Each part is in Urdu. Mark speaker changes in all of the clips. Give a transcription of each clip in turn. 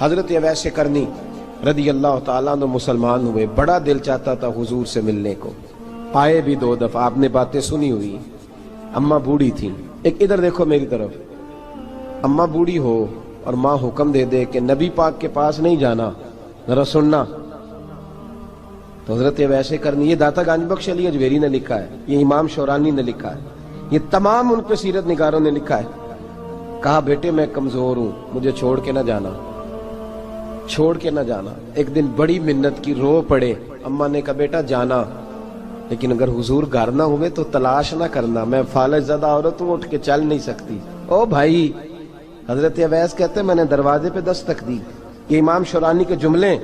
Speaker 1: حضرت اویس کرنی رضی اللہ تعالیٰ عنہ مسلمان ہوئے، بڑا دل چاہتا تھا حضور سے ملنے کو، آئے بھی 2 دفعہ، آپ نے باتیں سنی ہوئی، اماں بوڑھی تھیں۔ ایک ادھر دیکھو میری طرف، اماں بوڑھی ہو اور ماں حکم دے دے کہ نبی پاک کے پاس نہیں جانا، ذرا سننا، تو حضرت اویس کرنی، یہ داتا گنج بخش علی اجویری نے لکھا ہے، یہ امام شورانی نے لکھا ہے، یہ تمام ان پہ سیرت نگاروں نے لکھا ہے، کہا بیٹے میں کمزور ہوں، مجھے چھوڑ کے نہ جانا، چھوڑ کے نہ جانا۔ ایک دن بڑی منت کی، رو پڑے، اماں نے کہا بیٹا جانا، لیکن اگر حضور گھر نہ ہوئے تو تلاش نہ کرنا، میں فالج زدہ عورت ہوں، اٹھ کے چل نہیں سکتی۔ او بھائی، حضرت اویس کہتے ہیں میں نے دروازے پہ دستک دی، یہ امام شورانی کے جملے،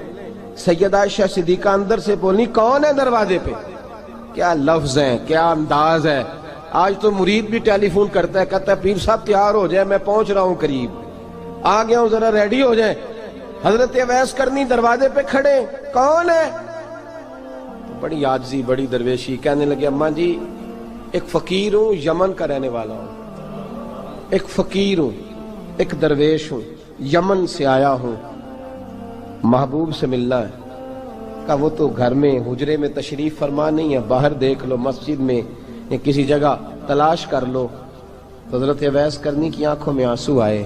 Speaker 1: سیدہ عائشہ صدیقہ اندر سے بولنی کون ہے دروازے پہ؟ کیا لفظ ہیں، کیا انداز ہے۔ آج تو مرید بھی ٹیلی فون کرتا ہے، کہتا ہے پیر صاحب تیار ہو جائے، میں پہنچ رہا ہوں، قریب آ گیا ہوں، ذرا ریڈی ہو جائیں۔ حضرت اویس کرنی دروازے پہ کھڑے، کون ہے؟ بڑی عاجزی، بڑی درویشی، کہنے لگے اماں جی ایک فقیر ہوں، یمن کا رہنے والا ہوں، ایک فقیر ہوں، ایک درویش ہوں، یمن سے آیا ہوں، محبوب سے ملنا ہے۔ کہا وہ تو گھر میں حجرے میں تشریف فرما نہیں ہے، باہر دیکھ لو، مسجد میں یا کسی جگہ تلاش کر لو۔ تو حضرت اویس کرنی کی آنکھوں میں آنسو آئے،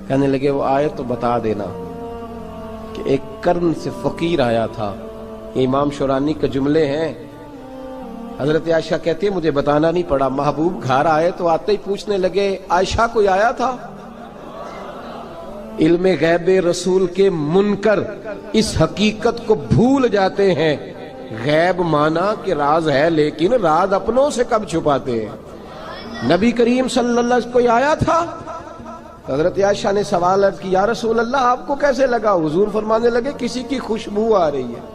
Speaker 1: کہنے لگے وہ آئے تو بتا دینا کہ ایک قرن سے فقیر آیا تھا۔ یہ امام شورانی کے جملے ہیں۔ حضرت عائشہ کہتی ہے مجھے بتانا نہیں پڑا، محبوب گھر آئے تو آتے ہی پوچھنے لگے عائشہ کوئی آیا تھا؟ علم غیب رسول کے منکر اس حقیقت کو بھول جاتے ہیں، غیب مانا کہ راز ہے، لیکن راز اپنوں سے کب چھپاتے ہیں۔ نبی کریم صلی اللہ علیہ وسلم کوئی آیا تھا؟ حضرت عائشہ نے سوال عرض کی یا رسول اللہ آپ کو کیسے لگا؟ حضور فرمانے لگے کسی کی خوشبو آ رہی ہے،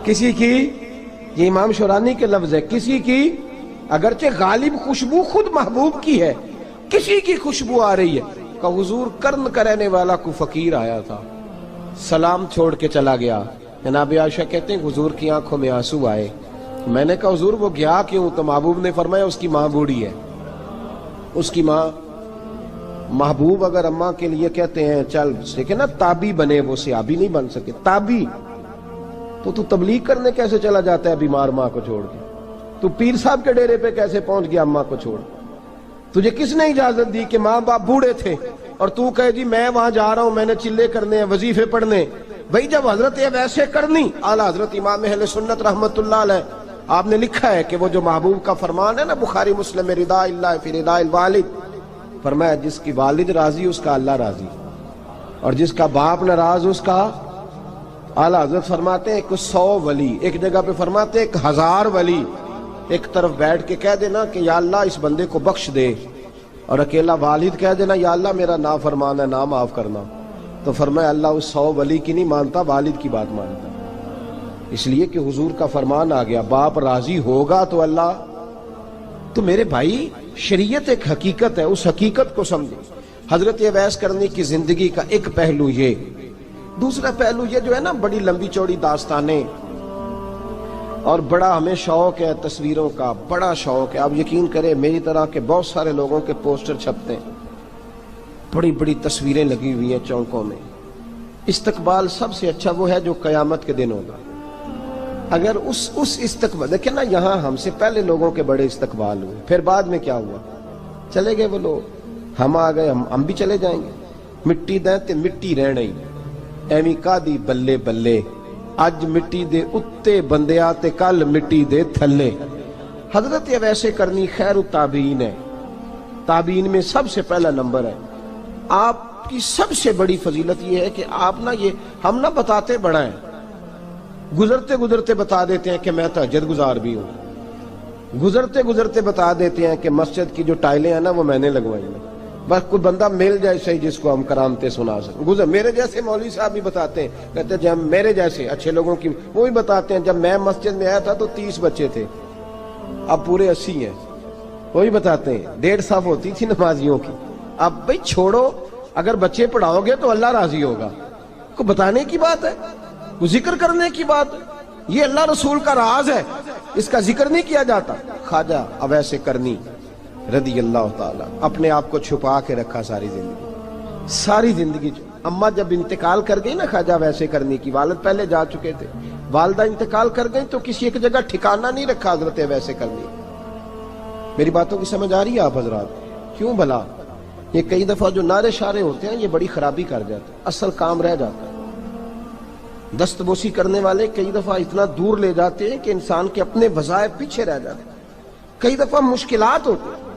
Speaker 1: کسی کی، یہ امام شورانی کے لفظ ہے، کسی کی، اگرچہ غالب خوشبو خود محبوب کی ہے، کسی کی خوشبو آ رہی ہے۔ کہ حضور قرن کا رہنے والا کو فقیر آیا تھا، سلام چھوڑ کے چلا گیا۔ جناب عائشہ کہتے ہیں حضور کی آنکھوں میں آنسو آئے۔ میں نے کہا حضور وہ گیا کیوں؟ تو محبوب نے فرمایا اس کی ماں بوڑھی ہے، اس کی ماں۔ محبوب اگر اماں کے لیے کہتے ہیں چل دیکھیں نا تابی بنے، وہ صحابی نہیں بن سکے، تابی، تو تبلیغ کرنے کیسے چلا جاتا ہے بیمار ماں کو چھوڑ کے؟ تو پیر صاحب کے ڈیرے پہ کیسے پہنچ گیا اماں کو چھوڑ؟ تجھے کس نے اجازت دی کہ ماں باپ بوڑھے تھے اور تو کہے جی میں وہاں جا رہا ہوں، میں نے چلے کرنے ہیں، وظیفے پڑھنے؟ بھئی جب حضرت اویس کرنی اعلیٰ حضرت امام اہل سنت رحمت اللہ علیہ، آپ نے لکھا ہے کہ وہ جو محبوب کا فرمان ہے نا بخاری مسلم میں، رضا اللہ فی رضا الوالد، فرمایا جس کی والد راضی اس کا اللہ راضی، اور جس کا باپ ناراض اس کا اعلیٰ حضرت فرماتے ہیں ایک 100 ولی، ایک جگہ پہ فرماتے ہیں 1000 ولی ایک طرف بیٹھ کے کہہ دینا کہ یا اللہ اس بندے کو بخش دے، اور اکیلا والد کہہ دینا یا اللہ میرا نافرمان ہے، نہ معاف کرنا، تو فرمایا اللہ اس 100 ولی کی نہیں مانتا، والد کی بات مانتا، اس لیے کہ حضور کا فرمان آ گیا باپ راضی ہوگا تو اللہ۔ تو میرے بھائی شریعت ایک حقیقت ہے، اس حقیقت کو سمجھیں۔ حضرت اویس کرنی کی زندگی کا ایک پہلو یہ، دوسرا پہلو یہ جو ہے نا بڑی لمبی چوڑی داستانیں، اور بڑا ہمیں شوق ہے تصویروں کا، بڑا شوق ہے۔ آپ یقین کریں میری طرح کے بہت سارے لوگوں کے پوسٹر چھپتے ہیں، بڑی بڑی تصویریں لگی ہوئی ہیں چوکوں میں۔ استقبال سب سے اچھا وہ ہے جو قیامت کے دن ہوگا۔ اگر اس استقبال دیکھیں نا، یہاں ہم سے پہلے لوگوں کے بڑے استقبال ہوئے، پھر بعد میں کیا ہوا؟ چلے گئے وہ لوگ، ہم آ گئے، ہم بھی چلے جائیں گے۔ مٹی دیں تے مٹی رہنا ہی، ایویں کا دی بلے بلے، اج مٹی دے اتے بندیا تے کل مٹی دے تھلے۔ حضرت اویس کرنی خیر التابعین ہے، تابعین میں سب سے پہلا نمبر ہے۔ آپ کی سب سے بڑی فضیلت یہ ہے کہ آپ نا، یہ ہم نہ بتاتے بڑا ہیں، گزرتے گزرتے بتا دیتے ہیں کہ میں تہجد گزار بھی ہوں، گزرتے گزرتے بتا دیتے ہیں کہ مسجد کی جو ٹائلیں ہیں نا وہ میں نے لگوائی ہیں، بس کوئی بندہ مل جائے صحیح جس کو ہم کرامتیں سنا سکیں۔ میرے جیسے مولوی صاحب بھی بتاتے ہیں، کہتے ہیں جب میرے جیسے اچھے لوگوں کی وہ بھی بتاتے ہیں جب میں مسجد میں آیا تھا تو 30 بچے تھے، اب پورے 80 ہیں، وہی بتاتے ہیں 1.5 صف ہوتی تھی نمازیوں کی۔ اب بھئی چھوڑو، اگر بچے پڑھاؤ گے تو اللہ راضی ہوگا، کو بتانے کی بات ہے، کو ذکر کرنے کی بات ہے، یہ اللہ رسول کا راز ہے، اس کا ذکر نہیں کیا جاتا۔ خواجہ اویس کرنی رضی اللہ تعالیٰ اپنے آپ کو چھپا کے رکھا ساری زندگی، اماں جب انتقال کر گئی نا خواجہ ویسے کرنی کی، والد پہلے جا چکے تھے، والدہ انتقال کر گئی تو کسی ایک جگہ ٹھکانہ نہیں رکھا حضرت ویسے کرنی۔ میری باتوں کی سمجھ آ رہی ہے آپ حضرات؟ کیوں بھلا یہ کئی دفعہ جو نعرے شارے ہوتے ہیں یہ بڑی خرابی کر جاتے ہیں، اصل کام رہ جاتا ہے۔ دست بوسی کرنے والے کئی دفعہ اتنا دور لے جاتے ہیں کہ انسان کے اپنے وظائف پیچھے رہ جاتے ہیں، کئی دفعہ مشکلات ہوتی ہیں۔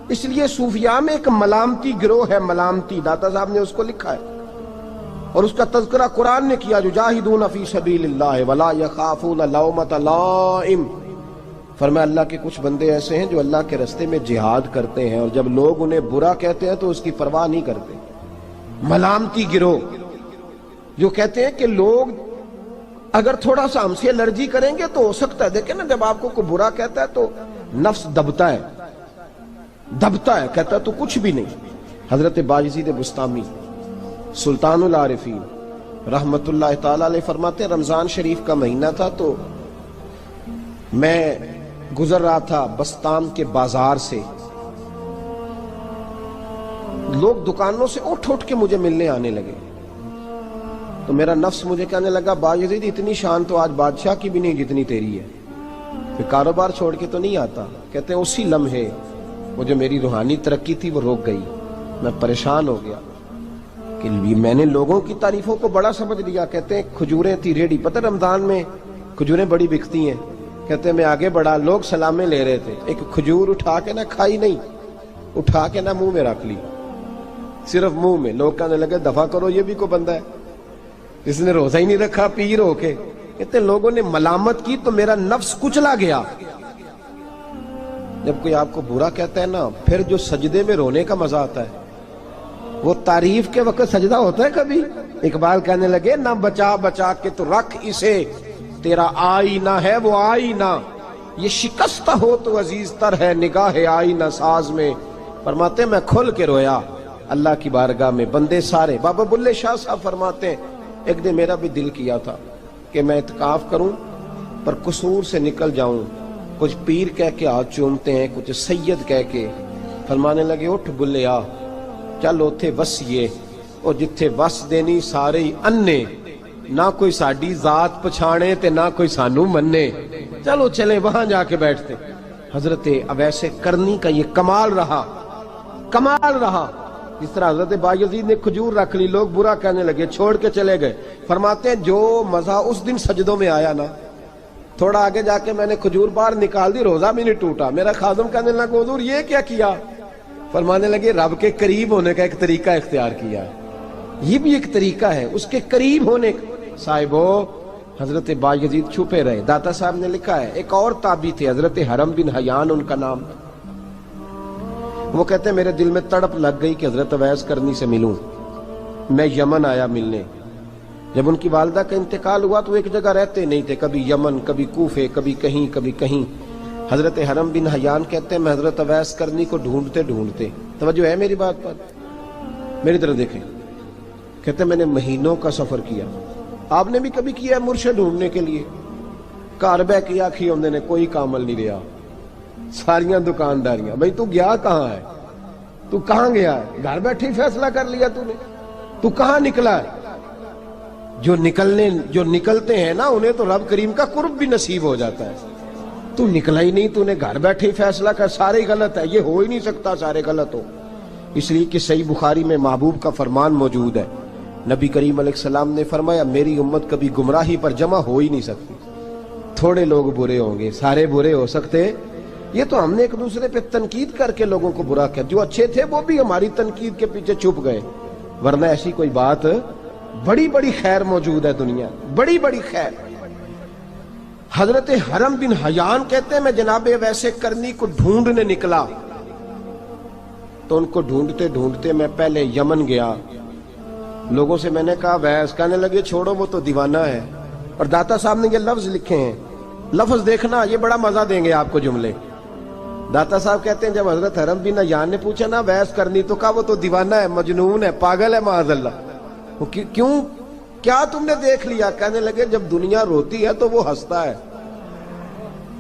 Speaker 1: اس لیے صوفیاء میں ایک ملامتی گروہ ہے، ملامتی، داتا صاحب نے اس کو لکھا ہے اور اس کا تذکرہ قرآن نے کیا، یجاہدون فی سبیل اللہ ولا یخافون لومۃ لائم۔ فرمایا اللہ کے کچھ بندے ایسے ہیں جو اللہ کے راستے میں جہاد کرتے ہیں اور جب لوگ انہیں برا کہتے ہیں تو اس کی پرواہ نہیں کرتے۔ ملامتی گروہ جو کہتے ہیں کہ لوگ اگر تھوڑا سا ہم سے الرجی کریں گے تو ہو سکتا ہے، دیکھیں نا جب آپ کو کوئی برا کہتا ہے تو نفس دبتا ہے، کہتا ہے تو کچھ بھی نہیں۔ حضرت بایزید بسطامی سلطان العارفین رحمت اللہ تعالی علیہ فرماتے ہیں رمضان شریف کا مہینہ تھا تو میں گزر رہا تھا بستام کے بازار سے، لوگ دکانوں سے اٹھ کے مجھے ملنے آنے لگے تو میرا نفس مجھے کہنے لگا بایزید اتنی شان تو آج بادشاہ کی بھی نہیں جتنی تیری ہے، پھر کاروبار چھوڑ کے تو نہیں آتا۔ کہتے ہیں اسی لمحے وہ جو میری روحانی ترقی تھی وہ رک گئی، میں پریشان ہو گیا کہ میں نے لوگوں کی تعریفوں کو بڑا سمجھ لیا۔ کہتے ہیں کھجوریں تھی ریڈی، پتہ رمضان میں کھجوریں بڑی بکتی ہیں، کہتے ہیں میں آگے بڑھا، لوگ سلامیں لے رہے تھے، ایک کھجور اٹھا کے نہ کھائی نہیں، اٹھا کے نہ منہ میں رکھ لی، صرف منہ میں۔ لوگ کہنے لگے دفع کرو یہ بھی کوئی بندہ ہے جس نے روزہ ہی نہیں رکھا پیر ہو کے۔ کہتے ہیں لوگوں نے ملامت کی تو میرا نفس کچلا گیا۔ جب کوئی آپ کو برا کہتا ہے نا پھر جو سجدے میں رونے کا مزہ آتا ہے وہ تعریف کے وقت سجدہ ہوتا ہے کبھی؟ اقبال کہنے لگے نہ بچا بچا کے تو رکھ اسے، تیرا آئینہ ہے وہ آئینہ، یہ شکستہ ہو تو عزیز تر ہے نگاہ آئینہ ساز میں۔ فرماتے میں کھل کے رویا اللہ کی بارگاہ میں، بندے سارے۔ بابا بلے شاہ صاحب فرماتے ہیں ایک دن میرا بھی دل کیا تھا کہ میں اعتکاف کروں پر قصور سے نکل جاؤں، کچھ پیر کہہ کے ہاتھ چومتے ہیں، کچھ سید کہہ کے۔ فرمانے لگے اٹھ بلے آ چل اوتھے وسیے اور جتھے وس دینی سارے ہی انے، نہ کوئی ساڈی ذات پچھانے تے نہ کوئی سانو مننے، چلو چلیں وہاں جا کے بیٹھتے۔ حضرت اویس کرنی کا یہ کمال رہا جس طرح حضرت بایزید نے کھجور رکھ لی، لوگ برا کہنے لگے، چھوڑ کے چلے گئے۔ فرماتے ہیں جو مزہ اس دن سجدوں میں آیا نا، تھوڑا آگے جا کے میں نے کھجور باہر نکال دی، روزہ بھی نہیں ٹوٹا۔ میرا خادم کہنے لگا حضور یہ کیا کیا؟ فرمانے لگے رب کے قریب ہونے کا ایک طریقہ اختیار کیا، یہ بھی ایک طریقہ ہے اس کے قریب ہونے کا۔ صاحبو حضرت بایزید چھپے رہے۔ داتا صاحب نے لکھا ہے ایک اور تابعی تھے حضرت حرم بن حیان ان کا نام تھا، وہ کہتے ہیں میرے دل میں تڑپ لگ گئی کہ حضرت اویس کرنی سے ملوں۔ میں یمن آیا ملنے، جب ان کی والدہ کا انتقال ہوا تو ایک جگہ رہتے نہیں تھے، کبھی یمن کبھی کوفے کبھی کہیں۔ حضرت حرم بن حیان کہتے ہیں میں حضرت اویس کرنی کو ڈھونڈتے، توجہ ہے میری بات پر، میری طرف دیکھیں، کہتے ہیں میں نے مہینوں کا سفر کیا، آپ نے بھی کبھی کیا ہے مرشد ڈھونڈنے کے لیے؟ گھر بہ کے آکھی ہوندے نے کوئی کامل نہیں رہا، ساریاں دکانداریاں، بھئی تو گیا کہاں ہے؟ تو کہاں گیا ہے؟ گھر بیٹھے ہی فیصلہ کر لیا تو کہاں نکلا ہے؟ جو نکلتے ہیں نا انہیں تو رب کریم کا قرب بھی نصیب ہو جاتا ہے۔ تو نکلا ہی نہیں، تو نے گھر بیٹھے ہی فیصلہ کر، سارے غلط ہے، یہ ہو ہی نہیں سکتا سارے غلط ہو۔ اس لیے کہ صحیح بخاری میں محبوب کا فرمان موجود ہے، نبی کریم علیہ السلام نے فرمایا میری امت کبھی گمراہی پر جمع ہو ہی نہیں سکتی، تھوڑے لوگ برے ہوں گے، سارے برے ہو سکتے۔ یہ تو ہم نے ایک دوسرے پہ تنقید کر کے لوگوں کو برا کیا، جو اچھے تھے وہ بھی ہماری تنقید کے پیچھے چھپ گئے، ورنہ ایسی کوئی بات، بڑی خیر موجود ہے دنیا، بڑی خیر۔ حضرت حرم بن حیان کہتے ہیں میں جناب ویسے کرنی کو ڈھونڈنے نکلا تو ان کو ڈھونڈتے میں پہلے یمن گیا، لوگوں سے میں نے کہا ویس، کہنے لگے چھوڑو وہ تو دیوانہ ہے۔ اور داتا صاحب نے یہ لفظ لکھے ہیں، لفظ دیکھنا یہ بڑا مزہ دیں گے آپ کو جملے۔ داتا صاحب کہتے ہیں جب حضرت حرم بن حیان نے پوچھا نا ویس کرنی، تو کہا وہ تو دیوانہ ہے، مجنون ہے، پاگل ہے معاذ اللہ۔ کیوں؟ کیا تم نے دیکھ لیا؟ کہنے لگے جب دنیا روتی ہے تو وہ ہنستا ہے،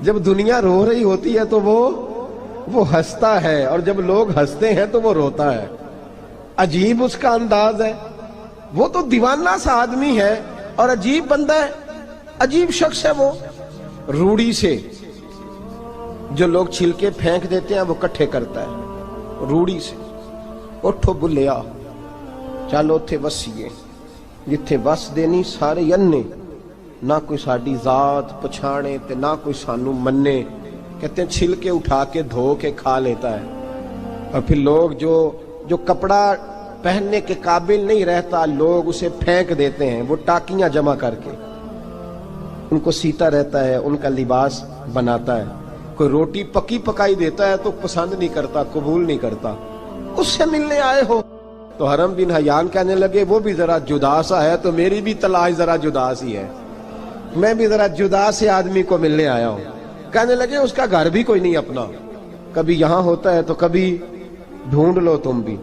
Speaker 1: جب دنیا رو رہی ہوتی ہے تو وہ ہنستا ہے، اور جب لوگ ہنستے ہیں تو وہ روتا ہے۔ عجیب اس کا انداز ہے، وہ تو دیوانہ سا آدمی ہے اور عجیب بندہ ہے، عجیب شخص ہے وہ. روڑی سے جو لوگ چھلکے پھینک دیتے ہیں وہ کٹھے کرتا ہے روڑی سے. اٹھو بلیا چلو اتھے وسیے جتھے وس دینی سارے ینے، نہ کوئی ساڈی ذات پچھانے تے نہ کوئی سانو منے. کہتے ہیں چھلکے اٹھا کے دھو کے کھا لیتا ہے. اور پھر لوگ جو کپڑا پہننے کے قابل نہیں رہتا لوگ اسے پھینک دیتے ہیں، وہ ٹاکیاں جمع کر کے ان کو سیتا رہتا ہے، ان کا لباس بناتا ہے. کوئی روٹی پکی پکائی دیتا ہے تو پسند نہیں کرتا، قبول نہیں کرتا. اس سے ملنے آئے ہو. تو حرم بن حیان کہنے لگے وہ بھی ذرا جدا سا ہے تو میری بھی تلاش ذرا جدا سی ہے، میں بھی ذرا جدا سے آدمی کو ملنے آیا ہوں. کہنے لگے اس کا گھر بھی کوئی نہیں اپنا، کبھی یہاں ہوتا ہے تو کبھی ڈھونڈ لو تم بھی.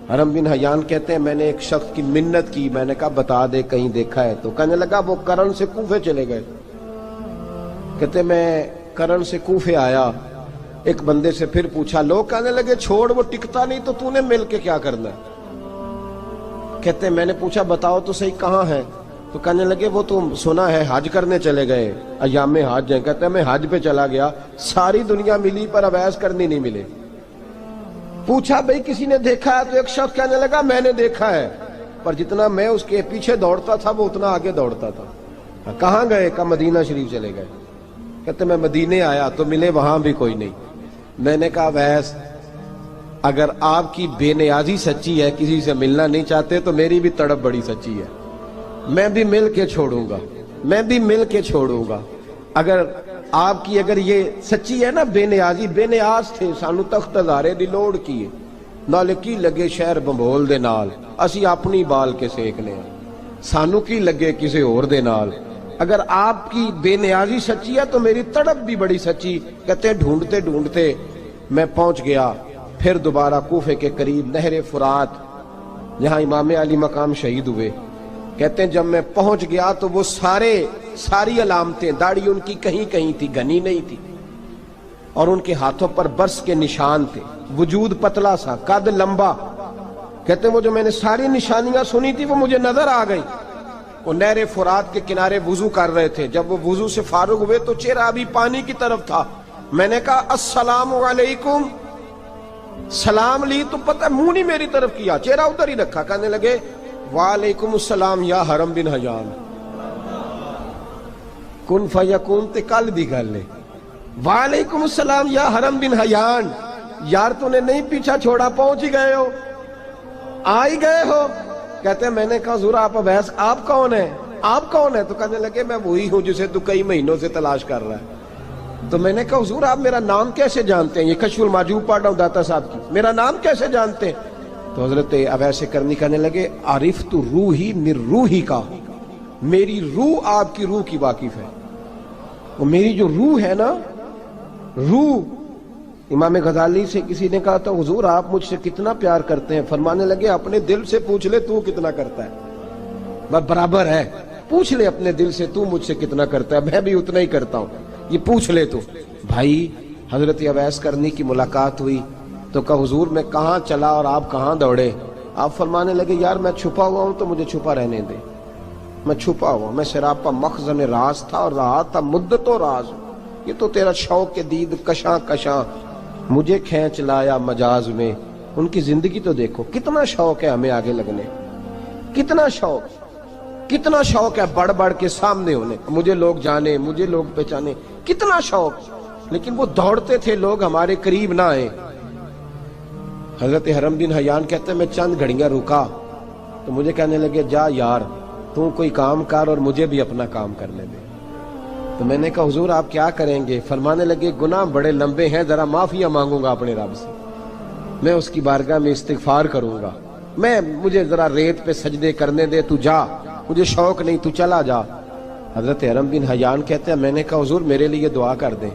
Speaker 1: حرم بن حیان کہتے ہیں میں نے ایک شخص کی منت کی، میں نے کہا بتا دے کہیں دیکھا ہے. تو کہنے لگا وہ کرن سے کوفے چلے گئے. کہتے میں کرن سے کوفے آیا، ایک بندے سے پھر پوچھا، لوگ کہنے لگے چھوڑ وہ ٹکتا نہیں تو تو نے مل کے کیا کرنا ہے. کہتے میں نے پوچھا بتاؤ تو صحیح کہاں ہے. تو کہنے لگے وہ تو سنا ہے حج کرنے چلے گئے، ایام حج ہیں. کہتے ہیں میں حج پہ چلا گیا، ساری دنیا ملی پر اویس کرنی نہیں ملے. پوچھا بھئی کسی نے دیکھا ہے؟ تو ایک شخص کہنے لگا میں نے دیکھا ہے، پر جتنا میں اس کے پیچھے دوڑتا تھا وہ اتنا آگے دوڑتا تھا. کہاں گئے؟ کہ مدینہ شریف چلے گئے. کہتے میں مدینے آیا تو ملے وہاں بھی کوئی نہیں. میں نے کہا ویس اگر آپ کی بے نیازی سچی ہے، کسی سے ملنا نہیں چاہتے، تو میری بھی تڑپ بڑی سچی ہے، میں بھی مل کے چھوڑوں گا، میں بھی مل کے چھوڑوں گا. اگر آپ کی اگر یہ سچی ہے نا بے نیازی، بے نیاز تھے سانو تخت ہزارے دی لوڑ کی نال کی لگے شہر بمبول دے نال، اسی اپنی بال کے سیکنے ہیں، سانو کی لگے کسی اور دے نال. اگر آپ کی بے نیازی سچی ہے تو میری تڑپ بھی بڑی سچی. کہتے ڈھونڈتے ڈھونڈتے میں پہنچ گیا پھر دوبارہ کوفے کے قریب نہر فرات جہاں امام علی مقام شہید ہوئے. کہتے ہیں جب میں پہنچ گیا تو وہ ساری علامتیں، داڑھی ان کی کہیں کہیں تھی، گھنی نہیں تھی، اور ان کے ہاتھوں پر برس کے نشان تھے، وجود پتلا سا، قد لمبا. کہتے ہیں وہ جو میں نے ساری نشانیاں سنی تھی وہ مجھے نظر آ گئی. وہ نہر فرات کے کنارے وضو کر رہے تھے. جب وہ وضو سے فارغ ہوئے تو چہرہ ابھی پانی کی طرف تھا. میں نے کہا السلام علیکم، سلام لی تو پتہ منہ نہیں میری طرف کیا، چہرہ ادھر ہی رکھا. کہنے لگے وعلیکم السلام یا حرم بن حیان. کن فیکون تے کل دی گل ہے. وعلیکم السلام یا حرم بن حیان. یار تو نے نہیں پیچھا چھوڑا، پہنچ ہی گئے ہو، آ ہی گئے ہو. کہتے ہیں میں نے کہا حضور آپ اویس آپ کون ہیں، آپ کون ہیں؟ تو کہنے لگے میں وہی ہوں جسے تو کئی مہینوں سے تلاش کر رہا ہے. تو میں نے کہا حضور آپ میرا نام کیسے جانتے ہیں؟ یہ کشف المحجوب پڑھ رہا ہوں داتا صاحب کی، میرا نام کیسے جانتے ہیں؟ تو حضرت اویس کرنی کہنے لگے عرفت روحی من روحی کا، میری روح آپ کی روح کی واقف ہے. وہ میری جو روح ہے نا، روح. امام غزالی سے کسی نے کہا تھا حضور آپ مجھ سے کتنا پیار کرتے ہیں؟ فرمانے لگے اپنے دل سے پوچھ لے تو کتنا کرتا ہے، برابر ہے. پوچھ لے اپنے دل سے تو مجھ سے کتنا کرتا ہے، میں بھی اتنا ہی کرتا ہوں، یہ پوچھ لے تو. بھائی حضرت اویس کرنی کی ملاقات ہوئی تو کہا حضور میں کہاں چلا اور آپ کہاں دوڑے؟ آپ فرمانے لگے یار میں چھپا ہوا ہوں تو مجھے چھپا رہنے دے، میں چھپا ہوا، میں سراپا مخزن راز تھا اور رہا تھا مدت و راز. یہ تو تیرا شوق کے دید کشاں کشاں مجھے کھینچ لایا مجاز میں. ان کی زندگی تو دیکھو کتنا شوق ہے ہمیں آگے لگنے، کتنا شوق ہے بڑھ بڑھ کے سامنے ہونے، مجھے لوگ جانے، مجھے لوگ پہچانے، کتنا شوق. لیکن وہ دوڑتے تھے لوگ ہمارے قریب نہ آئے. حضرت حرم بن حیان کہتے ہیں میں چند گھڑیاں رکا تو مجھے کہنے لگے جا یار تو کوئی کام کر اور مجھے بھی اپنا کام کرنے دے. تو میں نے کہا حضور آپ کیا کریں گے؟ فرمانے لگے گناہ بڑے لمبے ہیں، ذرا معافیاں مانگوں گا اپنے رب سے، میں اس کی بارگاہ میں استغفار کروں گا، مجھے ذرا ریت پہ سجدے کرنے دے، تو جا، مجھے شوق نہیں، تو چلا جا. حضرت حرم بن حیان کہتے ہیں میں نے کہا حضور میرے لیے دعا کر دیں.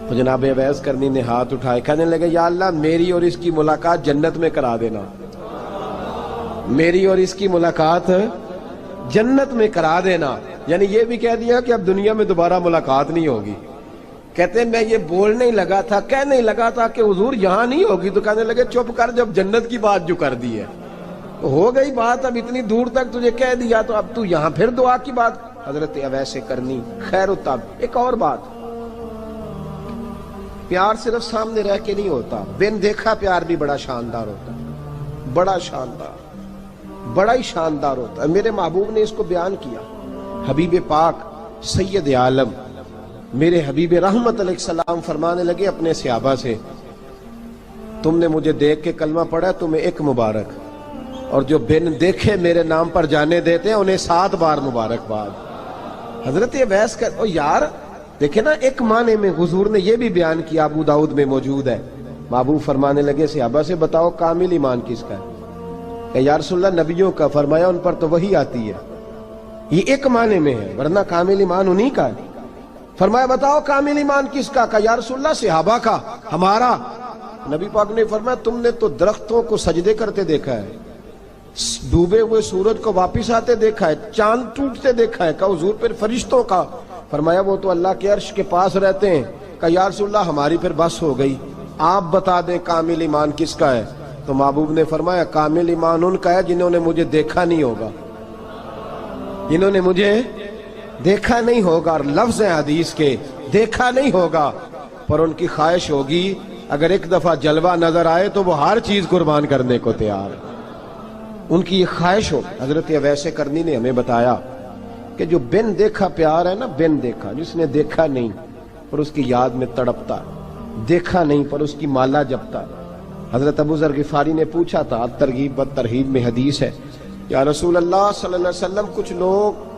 Speaker 1: تو جناب اویس کرنی نے ہاتھ اٹھائے، کہنے لگے یا اللہ میری اور اس کی ملاقات جنت میں کرا دینا، میری اور اس کی ملاقات جنت میں کرا دینا. یعنی یہ بھی کہہ دیا کہ اب دنیا میں دوبارہ ملاقات نہیں ہوگی. کہتے ہیں میں یہ بولنے ہی لگا تھا، کہنے ہی لگا تھا کہ حضور یہاں نہیں ہوگی، تو کہنے لگے چپ کر، جب جنت کی بات جو کر دی ہے ہو گئی بات، اب اتنی دور تک تجھے کہہ دیا تو اب تو یہاں پھر دعا کی بات حضرت اویس سے کرنی؟ خیر التاب ایک اور بات، پیار صرف سامنے رہ کے نہیں ہوتا، بن دیکھا پیار بھی بڑا شاندار ہوتا ہے، بڑا شاندار، بڑا ہی شاندار ہوتا ہے۔ میرے محبوب نے اس کو بیان کیا، حبیب پاک سید عالم میرے حبیب رحمت علیہ السلام فرمانے لگے اپنے صحابہ سے، تم نے مجھے دیکھ کے کلمہ پڑھا، تمہیں ایک مبارک، اور جو بن دیکھے میرے نام پر جانے دیتے ہیں انہیں 7 بار مبارکباد۔ حضرت اویس کا او یار دیکھیں نا، ایک معنی میں حضور نے یہ بھی بیان کیا، ابو داؤد میں موجود ہے۔ محبوب فرمانے لگے صحابہ سے، بتاؤ کامل ایمان کس کا ہے؟ کہ یا رسول اللہ نبیوں کا، فرمایا ان پر تو وحی آتی ہے، یہ ایک معنی میں ہے، ورنہ کامل ایمان انہی کا ہے۔ فرمایا بتاؤ کامل ایمان کس کا؟ کہ یا رسول اللہ صحابہ کا، ہمارا۔ نبی پاک نے فرمایا تم نے تو درختوں کو سجدے کرتے دیکھا ہے، ڈوبے ہوئے سورج کو واپس آتے دیکھا ہے، چاند ٹوٹتے دیکھا ہے۔ کہ حضور پھر فرشتوں کا؟ فرمایا وہ تو اللہ کے عرش کے پاس رہتے ہیں۔ کہ یا رسول اللہ ہماری پھر بس ہو گئی، آپ بتا دیں کامل ایمان کس کا ہے؟ تو محبوب نے فرمایا کامل ایمان ان کا ہے جنہوں نے مجھے دیکھا نہیں ہوگا، جنہوں نے مجھے دیکھا نہیں ہوگا، اور لفظ ہیں حدیث کے، دیکھا نہیں ہوگا پر ان کی خواہش ہوگی اگر ایک دفعہ جلوہ نظر آئے تو وہ ہر چیز قربان کرنے کو تیار ہے، ان کی یہ خواہش ہو۔ حضرت اویس کرنی نے ہمیں بتایا کہ جو بن دیکھا پیار ہے نا، بن دیکھا، جس نے دیکھا نہیں پر اس کی یاد میں تڑپتا ہے، دیکھا نہیں پر اس کی مالا جپتا ہے۔ حضرت ابو ذر غفاری نے پوچھا تھا، ترغیب و ترہیب میں حدیث ہے، یا رسول اللہ صلی اللہ علیہ وسلم کچھ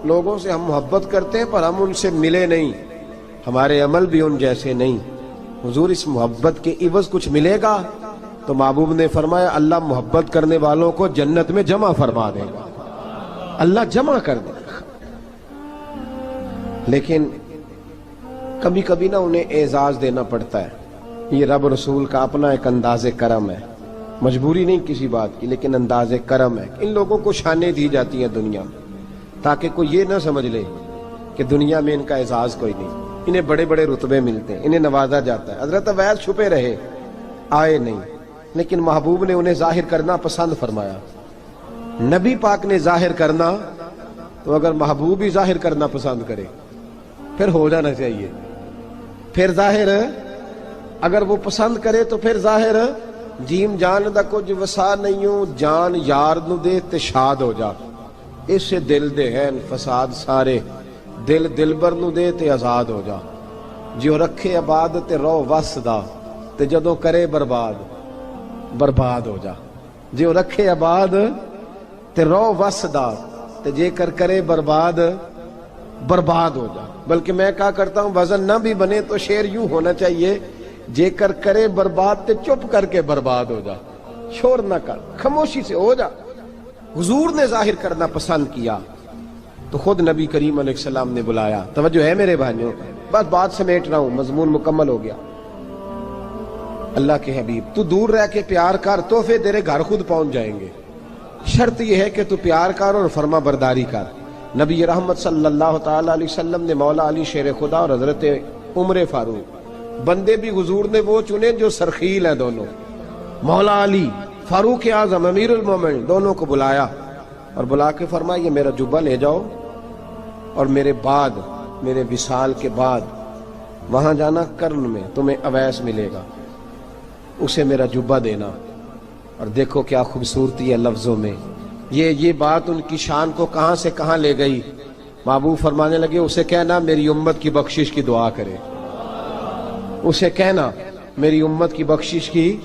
Speaker 1: لوگوں سے ہم محبت کرتے ہیں پر ہم ان سے ملے نہیں، ہمارے عمل بھی ان جیسے نہیں، حضور اس محبت کے عوض کچھ ملے گا؟ تو محبوب نے فرمایا اللہ محبت کرنے والوں کو جنت میں جمع فرما دے گا، اللہ جمع کر دے گا۔ لیکن کبھی کبھی نا انہیں اعزاز دینا پڑتا ہے، یہ رب رسول کا اپنا ایک انداز کرم ہے، مجبوری نہیں کسی بات کی، لیکن انداز کرم ہے۔ ان لوگوں کو شانیں دی جاتی ہیں دنیا میں تاکہ کوئی یہ نہ سمجھ لے کہ دنیا میں ان کا اعزاز کوئی نہیں، انہیں بڑے بڑے رتبے ملتے ہیں، انہیں نوازا جاتا ہے۔ حضرت اویس چھپے رہے، آئے نہیں، لیکن محبوب نے انہیں ظاہر کرنا پسند فرمایا۔ نبی پاک نے ظاہر کرنا تو اگر محبوب ہی ظاہر کرنا پسند کرے پھر ہو جانا چاہیے، پھر ظاہر اگر وہ پسند کرے تو پھر ظاہر جیم جان دا کچھ وسا نہیں ہوں، جان یار نو دے تے شاد ہو جا، اس سے دل دے ہیں فساد سارے، دل دلبر نو دے تے آزاد ہو جا، جو رکھے آباد تے رو وس دا تے جدوں کرے برباد برباد ہو جا، جو رکھے آباد تے رو وس دا تے جے کر کرے برباد برباد ہو جا۔ بلکہ میں کہا کرتا ہوں وزن نہ بھی بنے تو شعر یوں ہونا چاہیے، جے کر کرے برباد تے چپ کر کے برباد ہو جا، شور نہ کر، خاموشی سے ہو جا۔ حضور نے ظاہر کرنا پسند کیا تو خود نبی کریم علیہ السلام نے بلایا۔ توجہ ہے میرے بھائیوں، بس بات سمیٹ رہا ہوں، مضمون مکمل ہو گیا۔ اللہ کے حبیب تو دور رہ کے پیار کر، تحفے تیرے گھر خود پہنچ جائیں گے، شرط یہ ہے کہ تو پیار کر اور فرما برداری کر۔ نبی رحمت صلی اللہ تعالی علیہ وسلم نے مولا علی شیر خدا اور حضرت عمر فاروق، بندے بھی حضور نے وہ چنے جو سرخیل ہیں دونوں، مولا علی فاروق اعظم امیر المومنین، دونوں کو بلایا اور بلا کے فرمایا یہ میرا جبہ لے جاؤ اور میرے بعد، میرے وصال کے بعد وہاں جانا کرن میں تمہیں اویس ملے گا، اسے میرا جبہ دینا۔ اور دیکھو کیا خوبصورتی ہے لفظوں میں، یہ بات ان کی شان کو کہاں سے کہاں لے گئی۔ محبوب فرمانے لگے اسے کہنا میری امت کی بخشش کی دعا کرے، اسے کہنا میری امت کی بخشش کی۔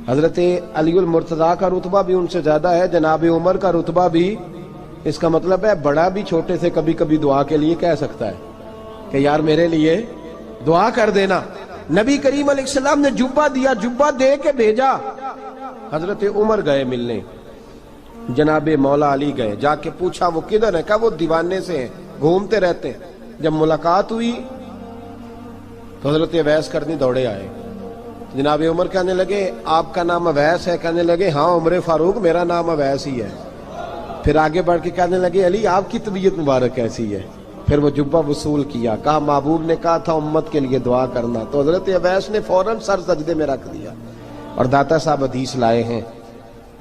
Speaker 1: حضرت علی المرتضیٰ کا رتبہ بھی ان سے زیادہ ہے، جناب عمر کا رتبہ بھی، اس کا مطلب ہے بڑا بھی چھوٹے سے کبھی کبھی دعا کے لیے کہہ سکتا ہے کہ یار میرے لیے دعا کر دینا۔ نبی کریم علیہ السلام نے جبہ دیا، جبہ دے کے بھیجا۔ حضرت عمر گئے ملنے، جناب مولا علی گئے، جا کے پوچھا وہ کدھر ہے؟ کہا وہ دیوانے سے ہیں، گھومتے رہتے ہیں۔ جب ملاقات ہوئی تو حضرت اویس کرنی دوڑے آئے، جناب عمر کہنے لگے آپ کا نام اویس ہے؟ کہنے لگے ہاں عمر فاروق میرا نام اویس ہی ہے۔ پھر آگے بڑھ کے کہنے لگے علی آپ کی طبیعت مبارک کیسی ہے؟ پھر وہ جبہ وصول کیا، کہا محبوب نے کہا تھا امت کے لیے دعا کرنا، تو حضرت اویس نے فوراً سر سجدے میں رکھ دیا۔ اور داتا صاحب حدیث لائے ہیں